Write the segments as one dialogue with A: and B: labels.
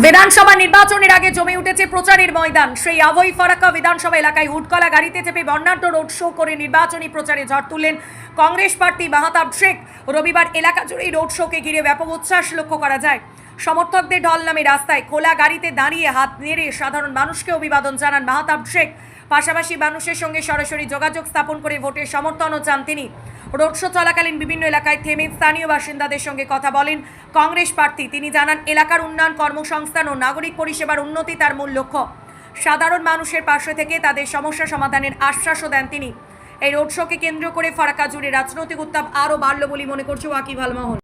A: বিধানসভা নির্বাচনের আগে জমে উঠেছে প্রচারের ময়দান। সেই আবহাওয়ায় ফারাক্কা বিধানসভা এলাকায় হুটকলা গাড়িতে চেপে বর্ণাঢ্য রোড শো করে নির্বাচনী প্রচারে ঝড় তুললেন কংগ্রেস প্রার্থী মাহতাব শেখ। রবিবার এলাকা জুড়ে রোড শোকে ঘিরে ব্যাপক উচ্ছ্বাস লক্ষ্য করা যায়। সমর্থকদের ঢল নামে রাস্তায় খোলা গাড়িতে দাঁড়িয়ে হাত নেড়ে সাধারণ মানুষকে অভিবাদন জানান মাহতাব শেখ। পাশাপাশি মানুষের সঙ্গে সরাসরি যোগাযোগ স্থাপন করে ভোটের সমর্থনও চান তিনি। রোড শো চলাকালীন বিভিন্ন এলাকায় থেমে স্থানীয় বাসিন্দাদের সঙ্গে কথা বলেন কংগ্রেস প্রার্থী। তিনি জানান, এলাকার উন্নয়ন, কর্মসংস্থান ও নাগরিক পরিষেবার উন্নতি তার মূল লক্ষ্য। সাধারণ মানুষের পাশে থেকে তাদের সমস্যা সমাধানের আশ্বাসও দেন তিনি। এই রোড শোকে কেন্দ্র করে ফারাক্কা জুড়ে রাজনৈতিক উত্তাপ আরও বাড়ল বলে মনে করছে ওয়াকিব আল মোহন।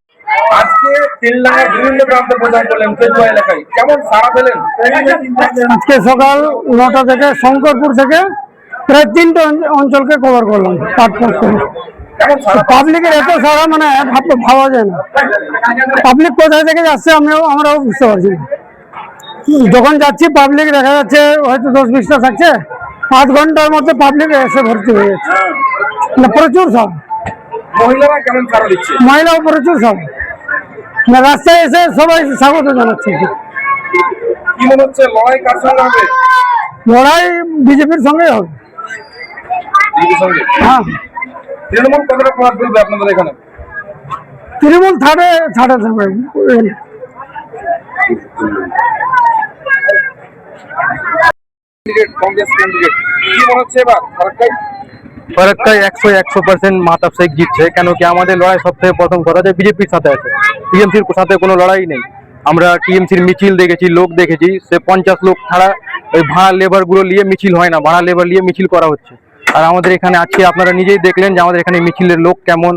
B: আজকে তিনলাঙ্গা বিভিন্ন প্রান্তে প্রচার করলেন কেতুয়া এলাকায়, কেমন সাড়া পেলেন?
C: আজকে সকাল 9টা থেকে শঙ্করপুর থেকে প্রায় 3টে অঞ্চলকে কভার করলাম। পাবলিকের এত সারা মানে ভাবা যায় না। পাবলিক কোথায় থেকে যাচ্ছে আমরাও বুঝতে পারছি না। যখন যাচ্ছি পাবলিক দেখা যাচ্ছে হয়তো 10-20টা থাকছে, 5 ঘন্টার মধ্যে পাবলিক এসে ভর্তি হয়ে যাচ্ছে। মানে প্রচুর সব
B: মহিলারা কেমন সাড়া দিচ্ছে?
C: মহিলাও প্রচুর সব রাস্তায় এসে সবাই স্বাগত জানাচ্ছে।
B: কি মনে হচ্ছে লড়াই কার সঙ্গে হবে?
C: লড়াই বিজেপির সঙ্গে হবে। হ্যাঁ,
B: তৃণমূল কতটা প্রভাব ফেলবে আপনাদের এখানে?
C: তৃণমূল থার্ডে থাকবে।
B: কংগ্রেস ক্যান্ডিডেট কি মনে হচ্ছে এবার
D: ফারাক্কায় 100% মাহতাব শেখ জিতছে। কেন কি আমাদের লড়াই সব থেকে প্রথম কথা যে বিজেপির সাথে আছে, টিএমসির সাথে কোনো লড়াই নেই। আমরা টিএমসির মিছিল দেখেছি, লোক দেখেছি, সে 50 লোক ছাড়া ওই ভাড়া লেবার গুলো নিয়ে মিছিল হয় না, ভাড়া লেবার নিয়ে মিছিল করা হচ্ছে। আর আমাদের এখানে আজকে আপনারা নিজেই দেখলেন যে আমাদের এখানে মিছিলের লোক কেমন,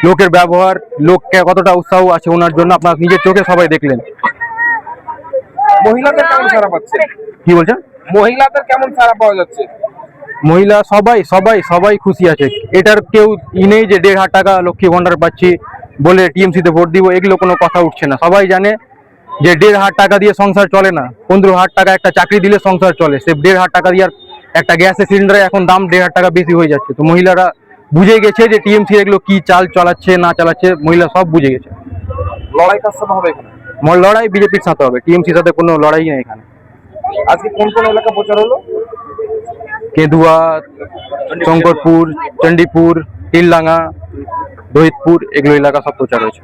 D: লোকের ব্যবহার, লোককে কতটা উৎসাহ আছে ওনার জন্য, আপনার নিজের চোখে সবাই দেখলেন।
B: মহিলাদের কেমন সাড়া পাচ্ছে?
D: কি বলছেন?
B: মহিলাদের কেমন সাড়া পাওয়া যাচ্ছে?
D: মহিলা সবাই সবাই সবাই খুশি আছে। এটার কেউ নেই যে 1,500 টাকা লক্ষ্মী ভান্ডার পাচ্ছি বলে টিএমসিতে ভোট দিব, এগুলো কোনো কথা উঠছে না। সবাই জানে যে 1,500 টাকা দিয়ে সংসার চলে না। 15,000 টাকা একটা চাকরি দিলে সংসার চলে, সে 1,500 টাকা দিয়ে একটা গ্যাসের সিলিন্ডারে এখন দাম 1,500 টাকা বেশি হয়ে যাচ্ছে। তো মহিলারা বুঝে গেছে যে টিএমসি এগুলো কি চাল চালাচ্ছে না চালাচ্ছে, মহিলা সব বুঝে গেছে।
B: লড়াই কার সাথে হবে এখানে?
D: লড়াই বিজেপির সাথে হবে, টিএমসির সাথে কোনো লড়াই নেই এখানে।
B: আজকে কোন কোন এলাকা প্রচার হলো?
D: কেদুয়া, শঙ্করপুর, চণ্ডীপুর, তিললাঙ্গা, রোহিতপুর, এগুলো এলাকা সব প্রচার হয়েছে।